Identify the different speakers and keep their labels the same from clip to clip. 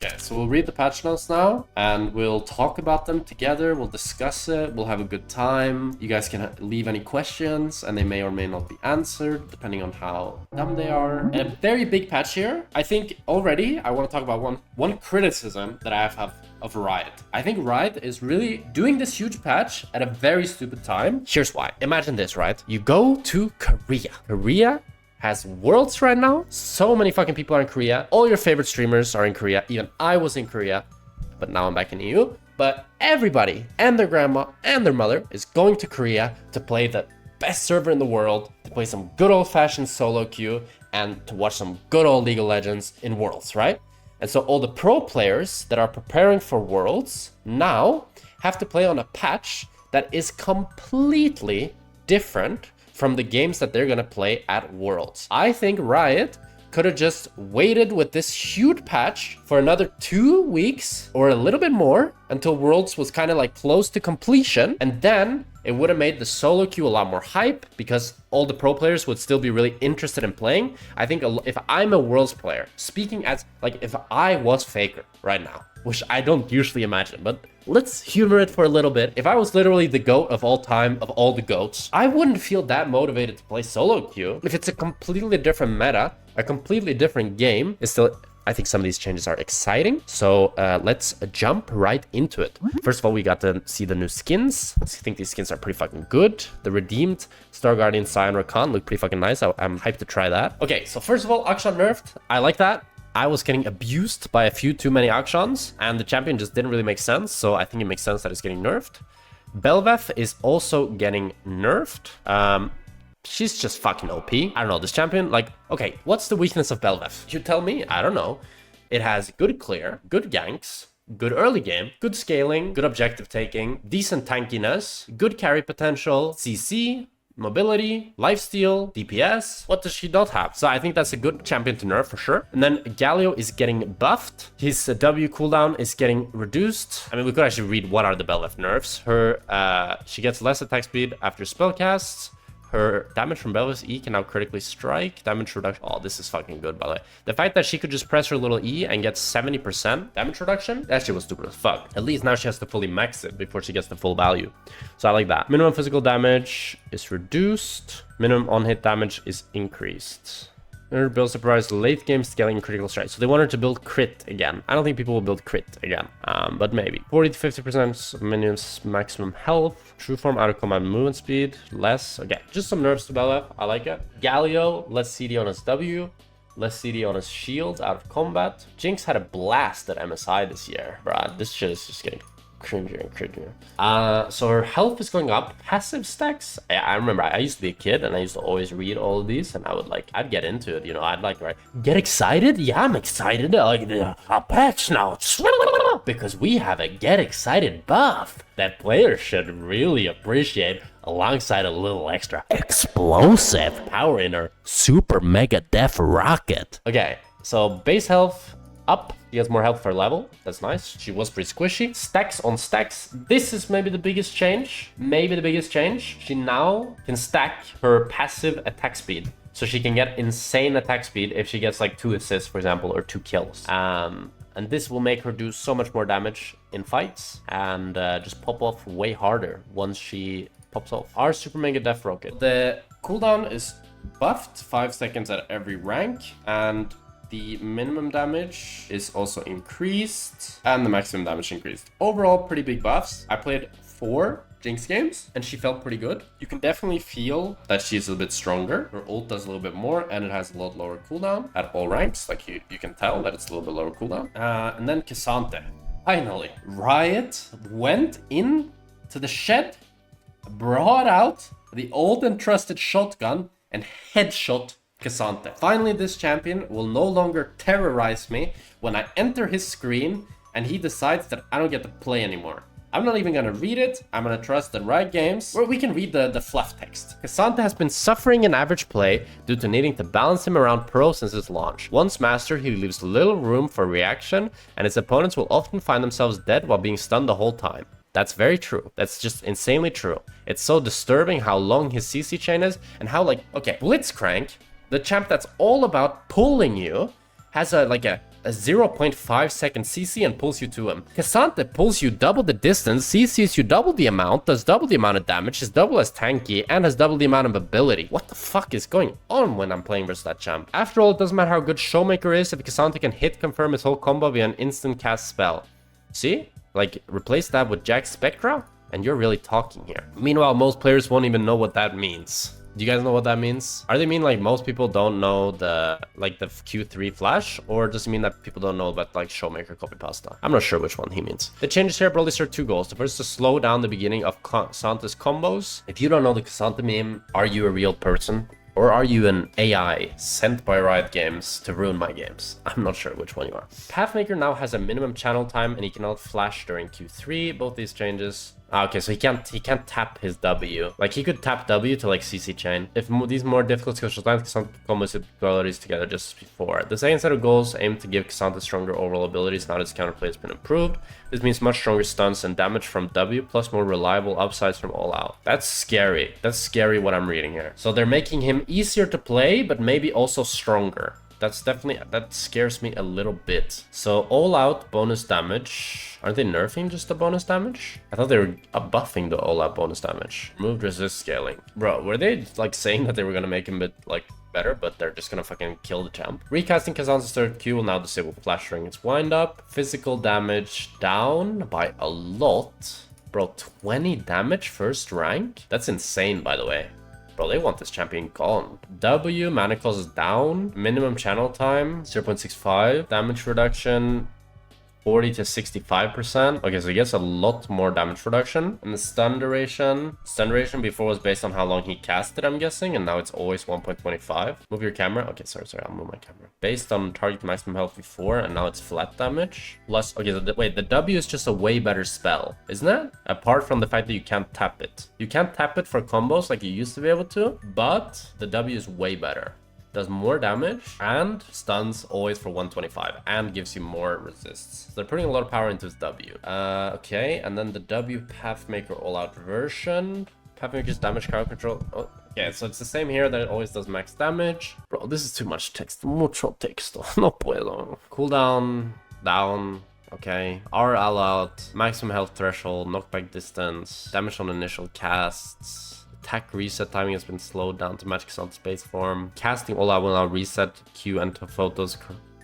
Speaker 1: Okay, so we'll read the patch notes now, and we'll talk about them together. We'll discuss it. We'll have a good time. You guys can leave any questions, and they may or may not be answered, depending on how dumb they are. A very big patch here. I think already I want to talk about one criticism that I have of Riot. I think Riot is really doing this huge patch at a very stupid time. Here's why. Imagine this, right? You go to Korea. Korea has Worlds right now. So many fucking people are in Korea. All your favorite streamers are in Korea. Even I was in Korea, but now I'm back in EU. But everybody and their grandma and their mother is going to Korea to play the best server in the world, to play some good old-fashioned solo queue, and to watch some good old League of Legends in Worlds, right? And so all the pro players that are preparing for Worlds now have to play on a patch that is completely different from the games that they're gonna play at Worlds. I think Riot could have just waited with this huge patch for another 2 weeks or a little bit more until Worlds was kind of like close to completion, and then it would have made the solo queue a lot more hype because all the pro players would still be really interested in playing. I think if I'm a Worlds player, speaking as like if I was Faker right now, which I don't usually imagine, but let's humor it for a little bit. If I was literally the GOAT of all time, of all the GOATs, I wouldn't feel that motivated to play solo queue. If it's a completely different meta, a completely different game, it's still, I think some of these changes are exciting. So let's jump right into it. First of all, we got to see the new skins. I think these skins are pretty fucking good. The redeemed Star Guardian Sion Rakan look pretty fucking nice. I'm hyped to try that. Okay, so first of all, Akshan nerfed. I like that. I was getting abused by a few too many Akshans, and the champion just didn't really make sense, so I think it makes sense that it's getting nerfed. Belveth is also getting nerfed. She's just fucking OP. I don't know, this champion, like, okay, what's the weakness of Belveth? You tell me, I don't know. It has good clear, good ganks, good early game, good scaling, good objective taking, decent tankiness, good carry potential, CC, mobility, lifesteal, DPS. What does she not have? So I think that's a good champion to nerf for sure. And then Galio is getting buffed. His W cooldown is getting reduced. I mean, we could actually read what are the Belveth nerfs. She gets less attack speed after spell casts. Her damage from Belveth's E can now critically strike. Damage reduction. Oh, this is fucking good, by the way. The fact that she could just press her little E and get 70% damage reduction, that shit was stupid as fuck. At least now she has to fully max it before she gets the full value. So I like that. Minimum physical damage is reduced. Minimum on-hit damage is increased. Her build surprise late game scaling critical strike. So they wanted to build crit again. I don't think people will build crit again, but maybe. 40 to 50% minions maximum health. True form out of combat movement speed. Less. Okay, just some nerfs to Belveth. I like it. Galio, less CD on his W. Less CD on his shield out of combat. Jinx had a blast at MSI this year. Bruh, this shit is just getting cringier and cringier. So her health is going up. Passive stacks. I remember I used to be a kid and I used to always read all of these, and I'd get into it, you know. I'd like, right, get excited. Yeah, I'm excited. Like a patch now because we have a get excited buff that players should really appreciate, alongside a little extra explosive power in her super mega def rocket. Okay, so base health up. She has more health per level. That's nice. She was pretty squishy. Stacks on stacks. This is maybe the biggest change. Maybe the biggest change. She now can stack her passive attack speed. So she can get insane attack speed if she gets like 2 assists, for example, or 2 kills. And this will make her do so much more damage in fights and just pop off way harder once she pops off. Our super mega def rocket. The cooldown is buffed 5 seconds at every rank, and the minimum damage is also increased, and the maximum damage increased. Overall, pretty big buffs. I played 4 Jinx games, and she felt pretty good. You can definitely feel that she's a bit stronger. Her ult does a little bit more, and it has a lot lower cooldown at all ranks. Like, you can tell that it's a little bit lower cooldown. And then Cassante. Finally, Riot went in to the shed, brought out the old and trusted shotgun, and headshot Cassante. Finally, this champion will no longer terrorize me when I enter his screen and he decides that I don't get to play anymore. I'm not even gonna read it. I'm gonna trust the right games where we can read the fluff text. Cassante has been suffering in average play due to needing to balance him around pro since his launch. Once master, he leaves little room for reaction, and his opponents will often find themselves dead while being stunned the whole time. That's very true. That's just insanely true. It's so disturbing how long his CC chain is, and how, like, okay, Blitzcrank, the champ that's all about pulling you, has a a 0.5 second CC and pulls you to him. K'Sante pulls you double the distance, CCs you double the amount, does double the amount of damage, is double as tanky, and has double the amount of ability. What the fuck is going on when I'm playing versus that champ? After all, it doesn't matter how good Showmaker is if K'Sante can hit confirm his whole combo via an instant cast spell. See? Like, replace that with Jackspektra, and you're really talking here. Meanwhile, most players won't even know what that means. Do you guys know what that means? Are they mean like most people don't know the Q3 flash, or does it mean that people don't know about like Showmaker copy pasta? I'm not sure which one he means. The changes here probably serve two goals. The first is to slow down the beginning of K'Sante's combos. If you don't know the K'Sante meme, are you a real person? Or are you an AI sent by Riot Games to ruin my games? I'm not sure which one you are. Pathmaker now has a minimum channel time and he cannot flash during Q3. Both these changes. Okay, so he can't tap his W. Like he could tap W to like CC chain. If these more difficult skills lines, K'Sante combos his abilities together just before. The second set of goals aim to give K'Sante stronger overall abilities now that his counterplay has been improved. This means much stronger stuns and damage from W, plus more reliable upsides from all out. That's scary. That's scary what I'm reading here. So they're making him easier to play, but maybe also stronger. That's definitely, that scares me a little bit. So all out bonus damage. Aren't they nerfing just the bonus damage? I thought they were buffing the all out bonus damage. Removed resist scaling. Bro, were they like saying that they were gonna make him a bit like better, but they're just gonna fucking kill the champ? Recasting K'Sante's third Q will now disable flash during its wind up. Physical damage down by a lot. Bro, 20 damage first rank? That's insane, by the way. Bro, they want this champion gone. W, manacles is down. Minimum channel time, 0.65. Damage reduction, 40 to 65%. Okay, so he gets a lot more damage reduction. And the stun duration before was based on how long he cast it, I'm guessing. And now it's always 1.25. Move your camera. Okay, sorry, I'll move my camera. Based on target maximum health before, and now it's flat damage. Plus, okay, so wait, the W is just a way better spell, isn't it? Apart from the fact that you can't tap it. You can't tap it for combos like you used to be able to, but the W is way better. Does more damage and stuns always for 125 and gives you more resists. So they're putting a lot of power into his W. Okay, and then the W Pathmaker all-out version. Pathmaker's damage crowd control. Oh, yeah, so it's the same here that it always does max damage. Bro, this is too much text. Mucho texto. No puedo. Cooldown, down. Okay, R all out, maximum health threshold, knockback distance, damage on initial casts. Attack reset timing has been slowed down to match K'Sante's base form. Casting all out will now reset Q and to photos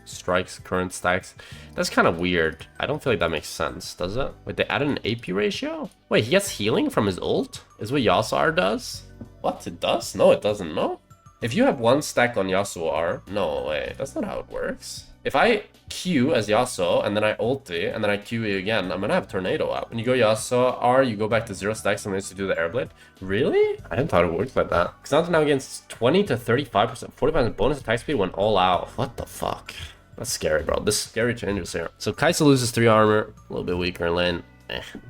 Speaker 1: strikes current stacks. That's kind of weird. I don't feel like that makes sense, does it? Wait, they added an AP ratio? Wait, he gets healing from his ult? Is what Yasuo does? What, it does? No, it doesn't, no? If you have one stack on Yasuo, no way. That's not how it works. If I Q as Yasuo, and then I ulti, and then I Q you again, I'm gonna have Tornado up. When you go Yasuo R, you go back to 0 stacks and then to do the Airblade. Really? I didn't thought it worked like that. K'Sante now gains 20 to 35%, 45% bonus attack speed when all out. What the fuck? That's scary, bro. This scary changes here. So Kai'Sa loses 3 armor, a little bit weaker in lane.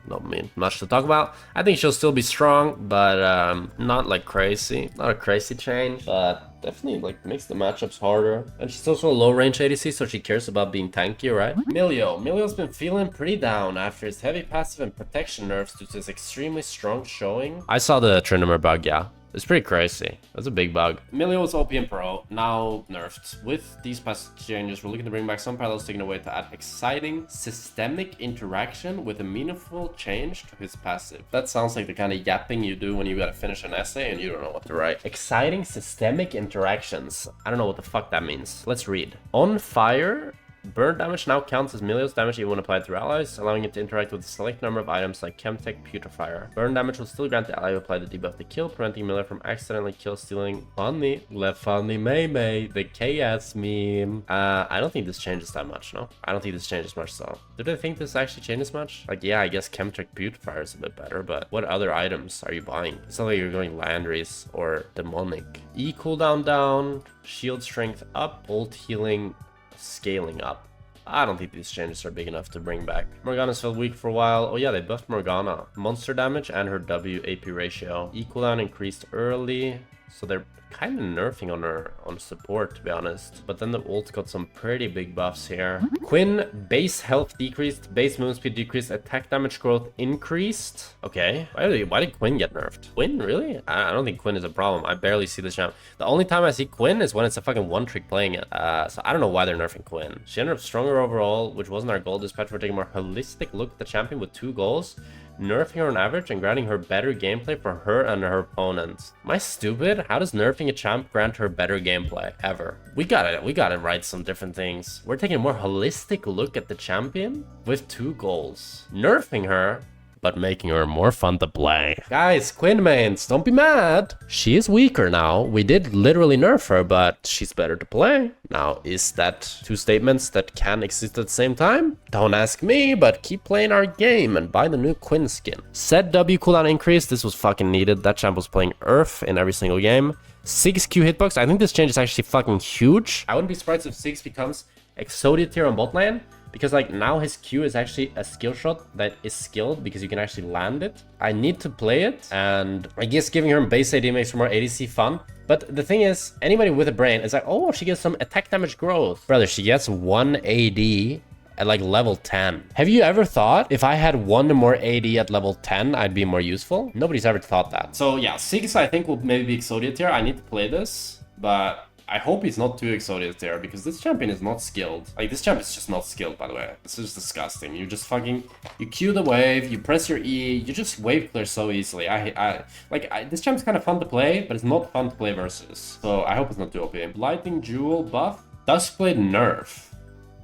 Speaker 1: Not much to talk about. I think she'll still be strong, but not like crazy. Not a crazy change, but definitely like makes the matchups harder. And she's also a low range ADC, so she cares about being tanky, right? Milio's been feeling pretty down after his heavy passive and protection nerfs due to his extremely strong showing. I saw the Trindimer bug, yeah. It's pretty crazy. That's a big bug. Milio was OP and Pro, now nerfed. With these passive changes, we're looking to bring back some parallels taken away to add exciting systemic interaction with a meaningful change to his passive. That sounds like the kind of yapping you do when you gotta finish an essay and you don't know what to write. Exciting systemic interactions. I don't know what the fuck that means. Let's read. On fire, burn damage now counts as Milio's damage even when applied through allies, allowing it to interact with a select number of items like Chemtech Putrefier. Burn damage will still grant the ally who applied the debuff to kill, preventing Milio from accidentally kill stealing. Funny, left funny May, the KS meme. I don't think this changes that much, no? I don't think this changes much, so. Do they think this actually changes much? Like, yeah, I guess Chemtech Putrefier is a bit better, but what other items are you buying? It's not like you're going Landry's or Demonic. E cooldown down, shield strength up, ult healing scaling up. I don't think these changes are big enough to bring back. Morgana's felt weak for a while. Oh yeah, they buffed Morgana. Monster damage and her W AP ratio. E cooldown increased early. So they're kind of nerfing on her on support, to be honest. But then the ult got some pretty big buffs here. Quinn, base health decreased, base movement speed decreased, attack damage growth increased. Okay, why did Quinn get nerfed? Quinn, really? I don't think Quinn is a problem. I barely see this champ. The only time I see Quinn is when it's a fucking one-trick playing it. So I don't know why they're nerfing Quinn. She ended up stronger overall, which wasn't our goal. This patch, we're taking a more holistic look at the champion with 2 goals. Nerfing her on average and granting her better gameplay for her and her opponents. Am I stupid? How does nerfing a champ grant her better gameplay? Ever. We gotta write some different things. We're taking a more holistic look at the champion with 2 goals. Nerfing her, but making her more fun to play. Guys, Quinn mains, don't be mad. She is weaker now. We did literally nerf her, but she's better to play. Now, is that 2 statements that can exist at the same time? Don't ask me, but keep playing our game and buy the new Quinn skin. Said W cooldown increase, this was fucking needed. That champ was playing Earth in every single game. 6Q hitbox, I think this change is actually fucking huge. I wouldn't be surprised if 6 becomes Exodia tier on bot lane. Because like now his Q is actually a skill shot that is skilled because you can actually land it. I need to play it, and I guess giving her base AD makes her more ADC fun. But the thing is, anybody with a brain is like, oh, she gets some attack damage growth. Brother, she gets 1 AD at like level 10. Have you ever thought if I had 1 more AD at level 10, I'd be more useful? Nobody's ever thought that. So yeah, 6 I think will maybe be Exodia tier. I need to play this, but I hope he's not too Exodia tier because this champion is not skilled. Like, this champ is just not skilled, by the way. This is disgusting. You just fucking, you Q the wave, you press your E, you just wave clear so easily. This champ's kind of fun to play, but it's not fun to play versus. So I hope it's not too OP. Lightning Jewel buff, Duskblade nerf.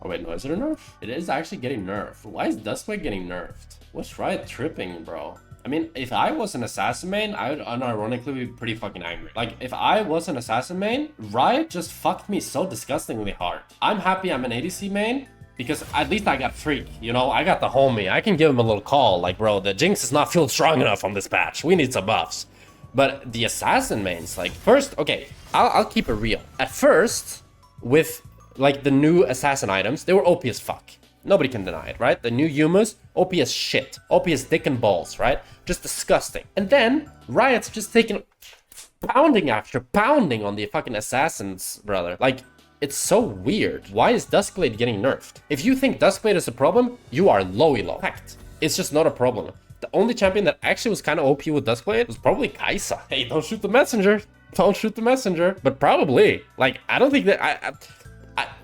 Speaker 1: Oh wait, no, is it a nerf? It is actually getting nerfed. Why is Duskblade getting nerfed? What's Riot tripping, bro? I mean, if I was an assassin main, I would unironically be pretty fucking angry. Like, if I was an assassin main, Riot just fucked me so disgustingly hard. I'm happy I'm an ADC main, because at least I got Freak, you know? I got the homie. I can give him a little call, like, bro, the Jinx is not feeling strong enough on this patch. We need some buffs. But the assassin mains, like, first, okay, I'll keep it real. At first, with, like, the new assassin items, they were OP as fuck. Nobody can deny it, right? The new Yumas, OP as shit. OP as dick and balls, right? Just disgusting. And then Riot's just taking pounding after pounding on the fucking assassins, brother. Like, it's so weird. Why is Duskblade getting nerfed? If you think Duskblade is a problem, you are low elo. Fact. It's just not a problem. The only champion that actually was kind of OP with Duskblade was probably Kai'Sa. Hey, don't shoot the messenger. Don't shoot the messenger. But probably. Like, I don't think that...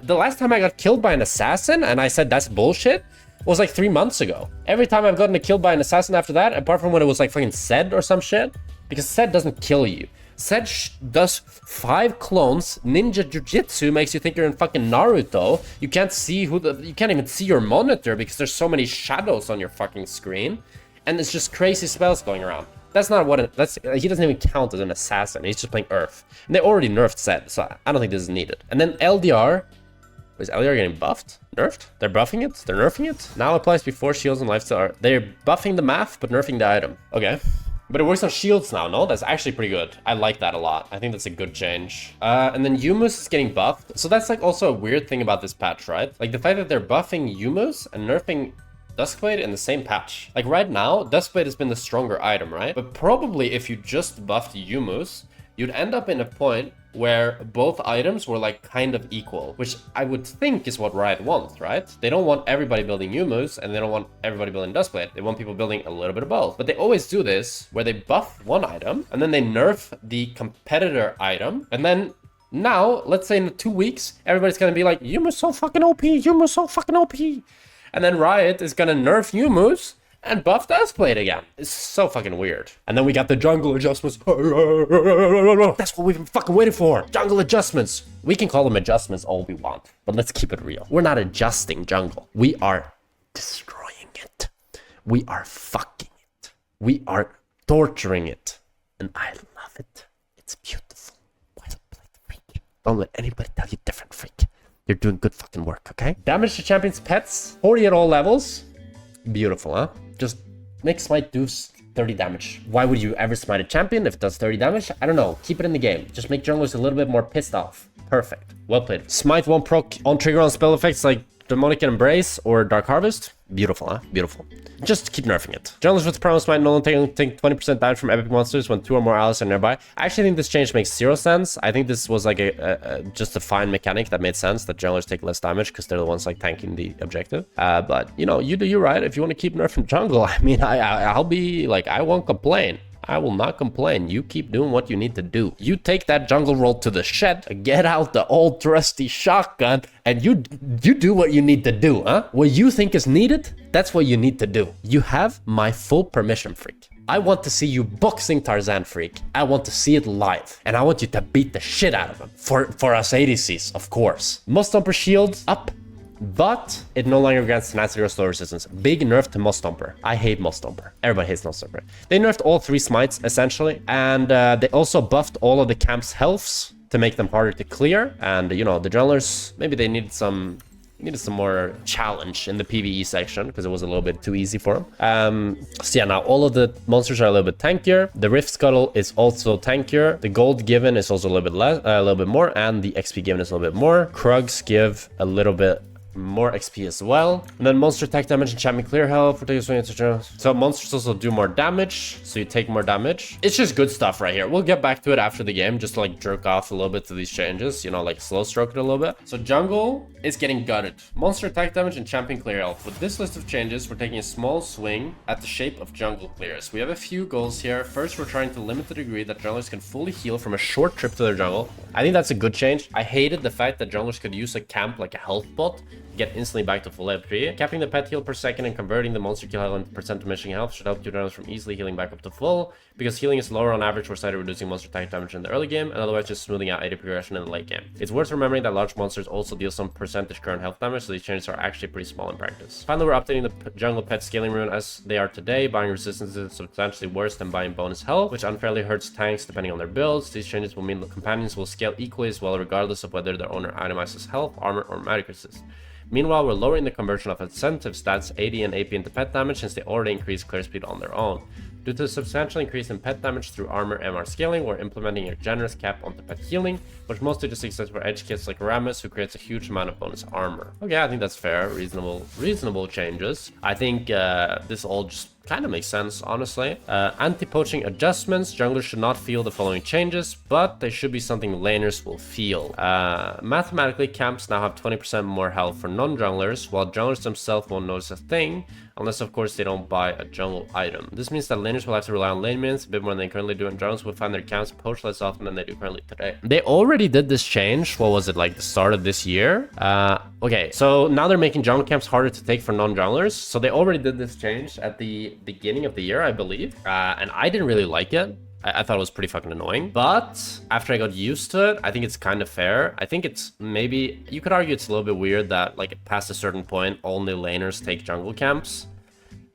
Speaker 1: the last time I got killed by an assassin and I said that's bullshit was like 3 months ago. Every time I've gotten killed by an assassin after that, apart from when it was like fucking Zed or some shit, because Zed doesn't kill you. Zed does 5 clones. Ninja Jujitsu makes you think you're in fucking Naruto. You can't see you can't even see your monitor because there's so many shadows on your fucking screen, and it's just crazy spells going around. That's not what he doesn't even count as an assassin. He's just playing Earth. And they already nerfed Zed, so I don't think this is needed. And then LDR. Is LDR getting buffed? Nerfed? They're buffing it? They're nerfing it? Now applies before shields and lifesteal. They're buffing the math, but nerfing the item. Okay. But it works on shields now, no? That's actually pretty good. I like that a lot. I think that's a good change. And then Yumus is getting buffed. So that's like also a weird thing about this patch, right? Like the fact that they're buffing Yumus and nerfing Duskblade in the same patch. Like right now, Duskblade has been the stronger item, right? But probably if you just buffed Yumus, you'd end up in a point where both items were like kind of equal, which I would think is what Riot wants, right? They don't want everybody building Yumus and they don't want everybody building Duskblade. They want people building a little bit of both. But they always do this where they buff one item and then they nerf the competitor item. And then now, let's say in 2 weeks, everybody's gonna be like, Yumus so fucking OP, Yumus so fucking OP. And then Riot is gonna nerf Yumus and buff Duskblade again. It's so fucking weird. And then we got the jungle adjustments. That's what we've been fucking waiting for. Jungle adjustments. We can call them adjustments all we want, but let's keep it real. We're not adjusting jungle. We are destroying it. We are fucking it. We are torturing it. And I love it. It's beautiful. Well played, freak. Don't let anybody tell you different, freak. You're doing good fucking work, okay? Damage to champions' pets. 40 at all levels. Beautiful, huh? Just make smite do 30 damage. Why would you ever smite a champion if it does 30 damage? I don't know. Keep it in the game. Just make junglers a little bit more pissed off. Perfect. Well played. Smite won't proc on trigger on spell effects like Demonic Embrace or Dark Harvest. Beautiful, huh? Beautiful. Just keep nerfing it. Junglers with prowess might no longer take 20% damage from epic monsters when 2 or more allies are nearby. I actually think this change makes 0 sense. I think this was like just a fine mechanic that made sense, that junglers take less damage because they're the ones like tanking the objective. But you know, you do you right. If you want to keep nerfing jungle, I mean, I'll be like, I won't complain. I will not complain. You keep doing what you need to do. You take that jungle roll to the shed, get out the old trusty shotgun, and you do what you need to do, huh? What you think is needed, that's what you need to do. You have my full permission, Freak. I want to see you boxing Tarzan, Freak. I want to see it live. And I want you to beat the shit out of him. For us ADCs, of course. Moss Stomper shield up. But it no longer grants tenacity or slow resistance. Big nerf to Moss Stomper. I hate Moss Stomper. Everybody hates Moss Stomper. They nerfed all 3 smites, essentially. And they also buffed all of the camp's healths to make them harder to clear. And, you know, the junglers, maybe they needed some more challenge in the PvE section because it was a little bit too easy for them. So yeah, now all of the monsters are a little bit tankier. The Rift Scuttle is also tankier. The gold given is also a little bit less, a little bit more, and the XP given is a little bit more. Krugs give a little bit more XP as well. And then monster attack damage and champion clear health for taking swing, etc. So monsters also do more damage, so you take more damage. It's just good stuff right here. We'll get back to it after the game, just to like jerk off a little bit to these changes, you know, like slow stroke it a little bit. So jungle is getting gutted. Monster attack damage and champion clear health. With this list of changes, we're taking a small swing at the shape of jungle clears. We have a few goals here. First, we're trying to limit the degree that junglers can fully heal from a short trip to their jungle. I think that's a good change. I hated the fact that junglers could use a camp like a health bot, get instantly back to full HP. Capping the pet heal per second and converting the monster kill health into percent diminishing health should help keep junglers from easily healing back up to full, because healing is lower on average, we're slightly reducing monster attack damage in the early game, and otherwise just smoothing out AD progression in the late game. It's worth remembering that large monsters also deal some percentage current health damage, so these changes are actually pretty small in practice. Finally, we're updating the jungle pet scaling rune as they are today. Buying resistance is substantially worse than buying bonus health, which unfairly hurts tanks depending on their builds. These changes will mean the companions will scale equally as well, regardless of whether their owner itemizes health, armor, or magic resist. Meanwhile, we're lowering the conversion of incentive stats, AD and AP into pet damage, since they already increase clear speed on their own. Due to the substantial increase in pet damage through armor MR scaling, we're implementing a generous cap onto pet healing, which mostly just exists for edge kits like Ramus, who creates a huge amount of bonus armor. Okay, I think that's fair. Reasonable changes. I think this all just kind of makes sense, honestly. Anti-poaching adjustments. Junglers should not feel the following changes, but they should be something laners will feel. Mathematically, camps now have 20% more health for non-junglers, while junglers themselves won't notice a thing, unless of course they don't buy a jungle item. This means that laners will have to rely on lane minions a bit more than they currently do, and junglers will find their camps poach less often than they do currently today. They already did this change, what was it, like the start of this year? Okay, so now they're making jungle camps harder to take for non-junglers. So they already did this change at the beginning of the year, I believe, and I didn't really like it. I thought it was pretty fucking annoying, but after I got used to it, I think it's kind of fair. I think it's maybe, you could argue it's a little bit weird that like past a certain point, only laners take jungle camps,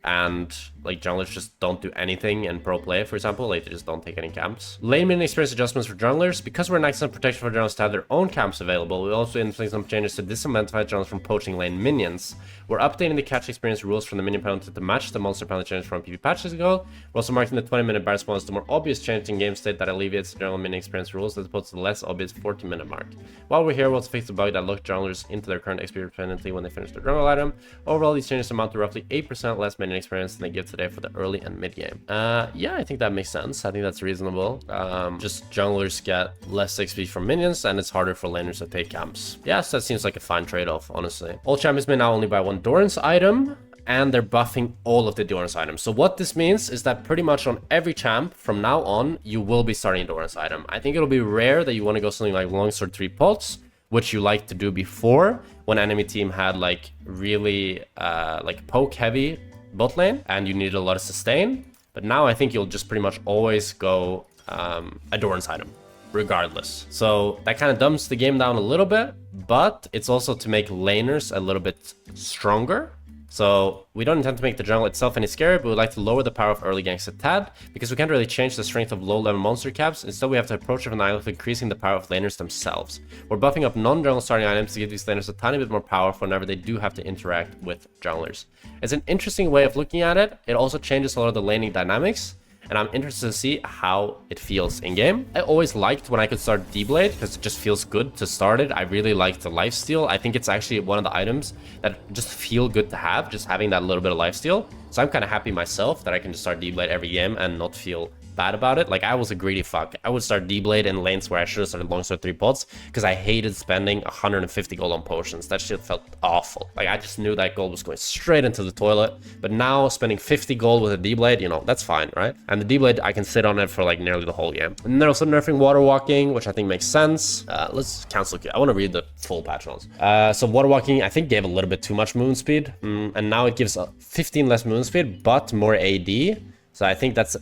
Speaker 1: and like junglers just don't do anything in pro play, for example, like they just don't take any camps. Lane minion experience adjustments for junglers. Because we're next on protection for junglers to have their own camps available, we also implement some changes to disincentivize junglers from poaching lane minions. We're updating the catch experience rules from the minion penalty to match the monster penalty change from PvP patches ago. We're also marking the 20-minute bar spawn as the more obvious change in game state that alleviates the jungle minion experience rules as opposed to the less obvious 40-minute mark. While we're here, we'll also fix the bug that locked junglers into their current experience penalty when they finish their jungle item. Overall, these changes amount to roughly 8% less minion experience than they give today for the early and mid game. Yeah, I think that makes sense. I think that's reasonable. Just junglers get less XP from minions, and it's harder for laners to take camps. Yes, that seems like a fine trade-off, honestly. All champions may now only buy one Doran's item, and they're buffing all of the Doran's items. So what this means is that pretty much on every champ from now on, you will be starting a Doran's item. I think it'll be rare that you want to go something like Longsword 3 Pulse, which you like to do before when enemy team had like really like poke heavy bot lane and you needed a lot of sustain. But now I think you'll just pretty much always go a Doran's item regardless. So that kind of dumbs the game down a little bit, but it's also to make laners a little bit stronger. So we don't intend to make the jungle itself any scarier, but we'd like to lower the power of early ganks a tad, because we can't really change the strength of low-level monster caps. Instead, we have to approach it from an angle of increasing the power of laners themselves. We're buffing up non-jungle starting items to give these laners a tiny bit more power whenever they do have to interact with junglers. It's an interesting way of looking at it. It also changes a lot of the laning dynamics, and I'm interested to see how it feels in game. I always liked when I could start D-Blade because it just feels good to start it. I really like the lifesteal. I think it's actually one of the items that just feel good to have, just having that little bit of lifesteal. So I'm kind of happy myself that I can just start D-Blade every game and not feel bad about it. Like, I was a greedy fuck. I would start D-Blade in lanes where I should have started longsword 3 pots because I hated spending 150 gold on potions. That shit felt awful. Like, I just knew that gold was going straight into the toilet. But now spending 50 gold with a D-Blade, you know, that's fine, right? And the D-Blade, I can sit on it for like nearly the whole game. And they're also nerfing water walking, which I think makes sense. Let's cancel. I want to read the full patch notes. So water walking, I think, gave a little bit too much moon speed. And now it gives 15 less moon speed, but more AD. So I think that's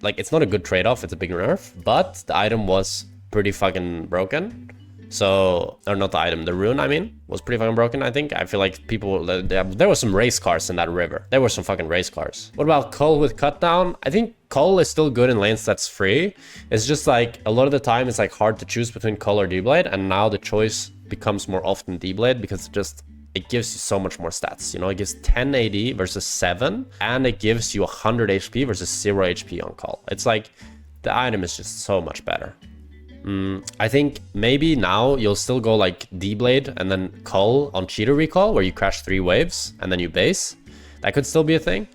Speaker 1: like, it's not a good trade-off, it's a big nerf, but the item was pretty fucking broken. So, or not the item, the rune, I mean, was pretty fucking broken, I think. I feel like people, there was some race cars in that river. There were some fucking race cars. What about Cull with cut down? I think Cull is still good in lanes that's free. It's just like, a lot of the time it's like hard to choose between Cull or D-Blade, and now the choice becomes more often D-Blade because it gives you so much more stats. You know, it gives 10 AD versus 7, and it gives you 100 HP versus 0 HP on call. It's like, the item is just so much better. I think maybe now you'll still go like D-Blade and then Cull on cheater recall, where you crash 3 waves and then you base. That could still be a thing.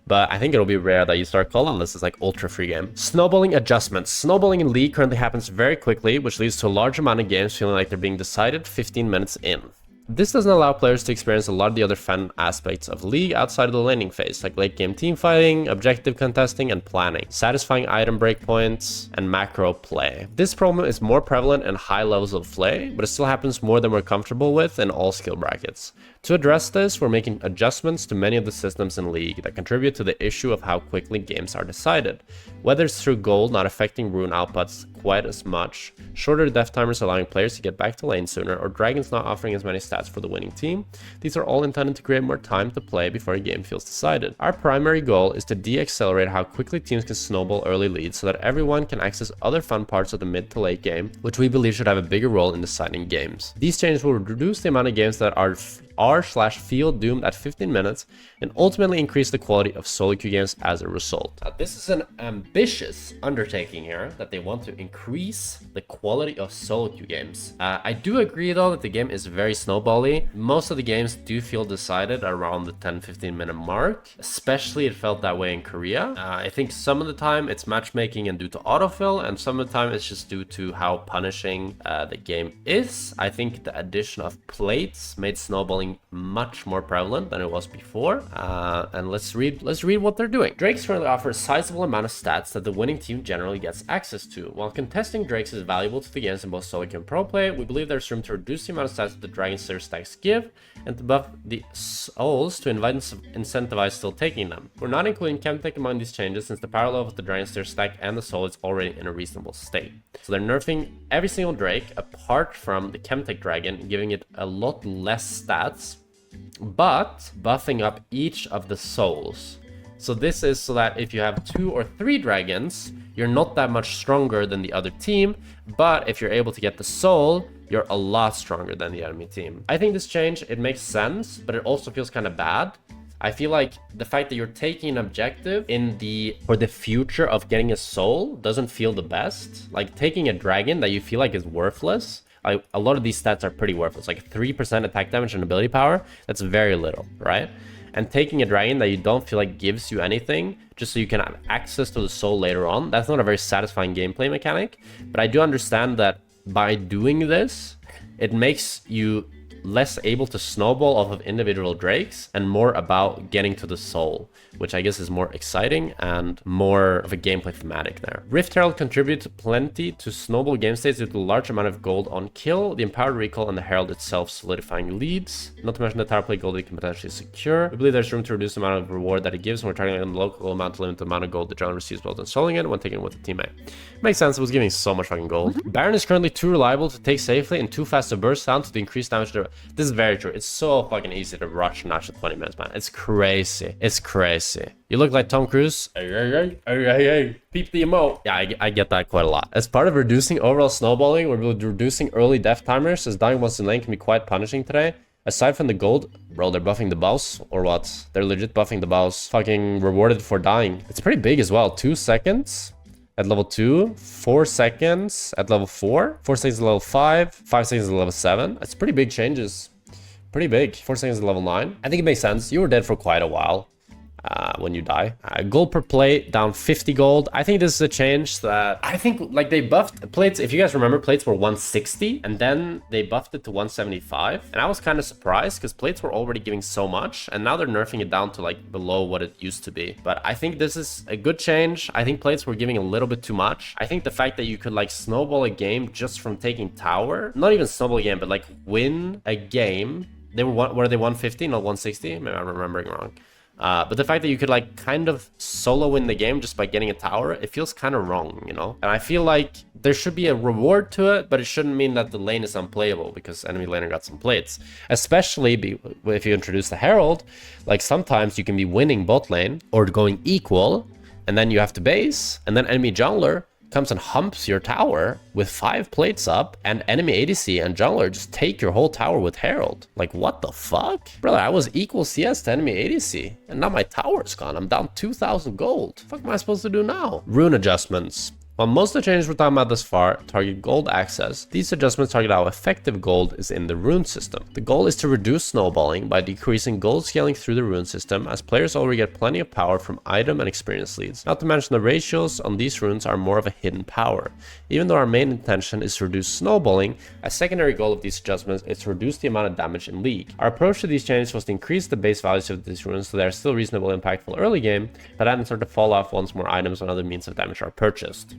Speaker 1: But I think it'll be rare that you start Cull unless it's like ultra free game. Snowballing adjustments. Snowballing in League currently happens very quickly, which leads to a large amount of games feeling like they're being decided 15 minutes in. This doesn't allow players to experience a lot of the other fun aspects of League outside of the laning phase, like late game team fighting, objective contesting, and planning, satisfying item breakpoints, and macro play. This problem is more prevalent in high levels of play, but it still happens more than we're comfortable with in all skill brackets. To address this, we're making adjustments to many of the systems in League that contribute to the issue of how quickly games are decided. Whether it's through gold not affecting rune outputs quite as much, shorter death timers allowing players to get back to lane sooner, or dragons not offering as many stats for the winning team, these are all intended to create more time to play before a game feels decided. Our primary goal is to de-accelerate how quickly teams can snowball early leads so that everyone can access other fun parts of the mid to late game, which we believe should have a bigger role in deciding games. These changes will reduce the amount of games that are/feel doomed at 15 minutes and ultimately increase the quality of solo queue games as a result. Now, this is an ambitious undertaking here, that they want to increase the quality of solo queue games. I do agree though that the game is very snowbally. Most of the games do feel decided around the 10-15 minute mark, especially it felt that way in Korea. I think some of the time it's matchmaking and due to autofill, and some of the time it's just due to how punishing the game is. I think the addition of plates made snowballing much more prevalent than it was before. And let's read what they're doing. Drakes currently offer a sizable amount of stats that the winning team generally gets access to. While contesting Drakes is valuable to the games in both solo queue and pro play, we believe there's room to reduce the amount of stats that the Dragon Slayer stacks give, and to buff the souls to incentivize still taking them. We're not including Chemtech among these changes, since the parallel with the Dragon Slayer stack and the soul is already in a reasonable state. So they're nerfing every single Drake apart from the Chemtech Dragon, giving it a lot less stats, but buffing up each of the souls. So this is so that if you have 2 or 3 dragons, you're not that much stronger than the other team, but if you're able to get the soul, you're a lot stronger than the enemy team. I think this change, it makes sense, but it also feels kind of bad. I feel like the fact that you're taking an objective for the future of getting a soul doesn't feel the best. Like taking a dragon that you feel like is worthless. Like a lot of these stats are pretty worthless, like 3% attack damage and ability power. That's very little, right? And taking a dragon that you don't feel like gives you anything, just so you can have access to the soul later on, that's not a very satisfying gameplay mechanic. But I do understand that by doing this, it makes you less able to snowball off of individual drakes and more about getting to the soul, which I guess is more exciting and more of a gameplay thematic there. Rift Herald contributes plenty to snowball game states due to a large amount of gold on kill, the empowered recall, and the Herald itself solidifying leads. Not to mention the tower play gold it can potentially secure. We believe there's room to reduce the amount of reward that it gives, and we're targeting a local amount to limit the amount of gold the general receives while installing it when taking it with a teammate. Makes sense, it was giving so much fucking gold. Baron is currently too reliable to take safely and too fast to burst down to the increased damage. This is very true. It's so fucking easy to rush Nash at 20 minutes, man. It's crazy. It's crazy. You look like Tom Cruise. Hey. Peep the emote. Yeah, I get that quite a lot. As part of reducing overall snowballing, we're reducing early death timers, as dying once in lane can be quite punishing today. Aside from the gold, bro, they're buffing the boss or what? They're legit buffing the boss. Fucking rewarded for dying. It's pretty big as well. 2 seconds at level 2, 4 seconds at level 4, 4 seconds at level 5, 5 seconds at level 7. It's pretty big changes. Pretty big. 4 seconds at level 9. I think it makes sense. You were dead for quite a while. When you die. Gold per plate down 50 gold. I think this is a change that I think like they buffed plates. If you guys remember, plates were 160 and then they buffed it to 175. And I was kind of surprised because plates were already giving so much and now they're nerfing it down to like below what it used to be. But I think this is a good change. I think plates were giving a little bit too much. I think the fact that you could like snowball a game just from taking tower, not even snowball a game, but like win a game. They were they 150, not 160? Maybe I'm remembering wrong. But the fact that you could like kind of solo win the game just by getting a tower, it feels kind of wrong, you know? And I feel like there should be a reward to it, but it shouldn't mean that the lane is unplayable because enemy laner got some plates. Especially if you introduce the Herald, like sometimes you can be winning bot lane or going equal, and then you have to base, and then enemy jungler comes and humps your tower with 5 plates up, and enemy ADC and jungler just take your whole tower with Herald. Like, what the fuck? Brother, I was equal CS to enemy ADC, and now my tower's gone. I'm down 2,000 gold. What the fuck am I supposed to do now? Rune adjustments. While most of the changes we're talking about thus far target gold access, these adjustments target how effective gold is in the rune system. The goal is to reduce snowballing by decreasing gold scaling through the rune system, as players already get plenty of power from item and experience leads. Not to mention the ratios on these runes are more of a hidden power. Even though our main intention is to reduce snowballing, a secondary goal of these adjustments is to reduce the amount of damage in League. Our approach to these changes was to increase the base values of these runes so they are still reasonably impactful early game, but then start to fall off once more items and other means of damage are purchased.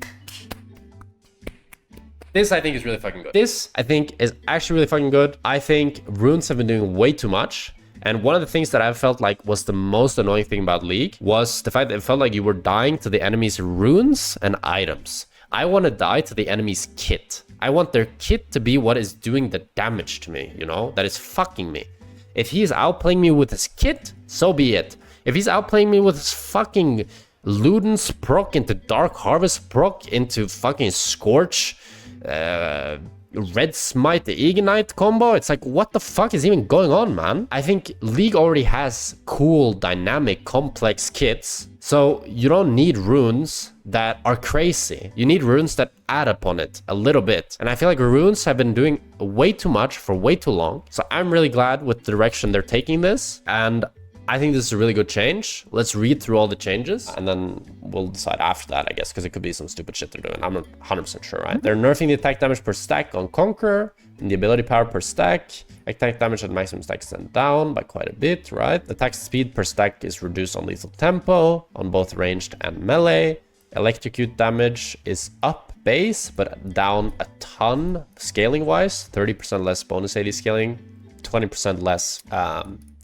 Speaker 1: This I think is really fucking good. This I think is actually really fucking good. I think runes have been doing way too much. And one of the things that I felt like was the most annoying thing about League was the fact that it felt like you were dying to the enemy's runes and items. I want to die to the enemy's kit. I want their kit to be what is doing the damage to me, you know, that is fucking me. If he is outplaying me with his kit, so be it. If he's outplaying me with his fucking Luden's proc into Dark Harvest proc into fucking Scorch, Red Smite, the Ignite combo, it's like, what the fuck is even going on, man? I think League already has cool, dynamic, complex kits, so you don't need runes that are crazy. You need runes that add upon it a little bit. And I feel like runes have been doing way too much for way too long. So I'm really glad with the direction they're taking this. And I think this is a really good change. Let's read through all the changes and then we'll decide after that, I guess, because it could be some stupid shit they're doing. I'm not 100% sure, right? They're nerfing the attack damage per stack on Conqueror and the ability power per stack. Attack damage at maximum stack is then down by quite a bit, right? Attack speed per stack is reduced on lethal tempo on both ranged and melee. Electrocute damage is up base, but down a ton scaling wise. 30% less bonus AD scaling, 20% less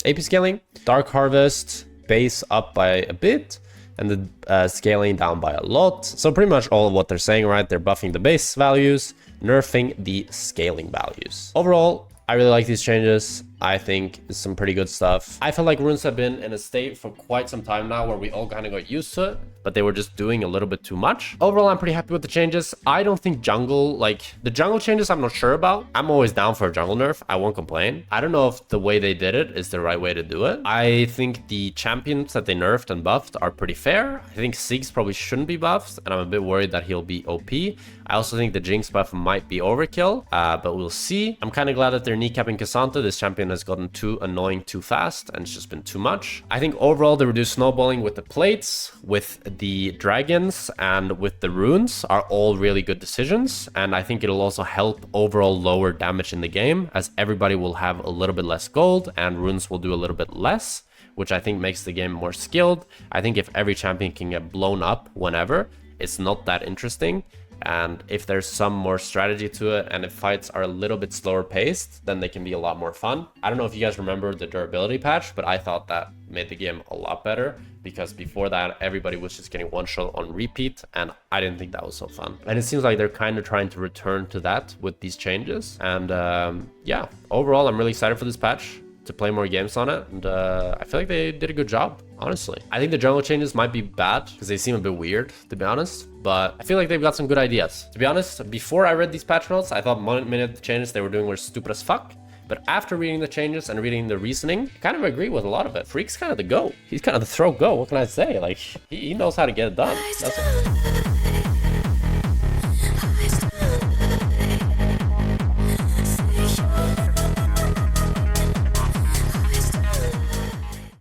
Speaker 1: AP scaling. Dark Harvest base up by a bit and the scaling down by a lot. So pretty much all of what they're saying, right? They're buffing the base values, nerfing the scaling values. Overall, I really like these changes. I think it's some pretty good stuff. I feel like runes have been in a state for quite some time now where we all kind of got used to it, but they were just doing a little bit too much. Overall, I'm pretty happy with the changes. I don't think jungle, like the jungle changes, I'm not sure about. I'm always down for a jungle nerf. I won't complain. I don't know if the way they did it is the right way to do it. I think the champions that they nerfed and buffed are pretty fair. I think Ziggs probably shouldn't be buffed, and I'm a bit worried that he'll be OP. I also think the Jinx buff might be overkill, but we'll see. I'm kind of glad that they're kneecapping Cassandra. This champion has gotten too annoying too fast, and it's just been too much. I think overall, the reduced snowballing with the plates, with the dragons, and with the runes are all really good decisions. And I think it'll also help overall lower damage in the game, as everybody will have a little bit less gold, and runes will do a little bit less, which I think makes the game more skilled. I think if every champion can get blown up whenever, it's not that interesting. And if there's some more strategy to it and if fights are a little bit slower paced, then they can be a lot more fun. I don't know if you guys remember the durability patch, but I thought that made the game a lot better, because before that everybody was just getting one shot on repeat, and I didn't think that was so fun. And it seems like they're kind of trying to return to that with these changes. And yeah, overall I'm really excited for this patch to play more games on it, and I feel like they did a good job, honestly. I think the jungle changes might be bad because they seem a bit weird, to be honest, but I feel like they've got some good ideas. To be honest, before I read these patch notes, I thought minute the changes they were doing were stupid as fuck, But after reading the changes and reading the reasoning, I kind of agree with a lot of it. Freak's kind of the GOAT. He's kind of the throw GOAT. What can I say? Like, he knows how to get it done. That's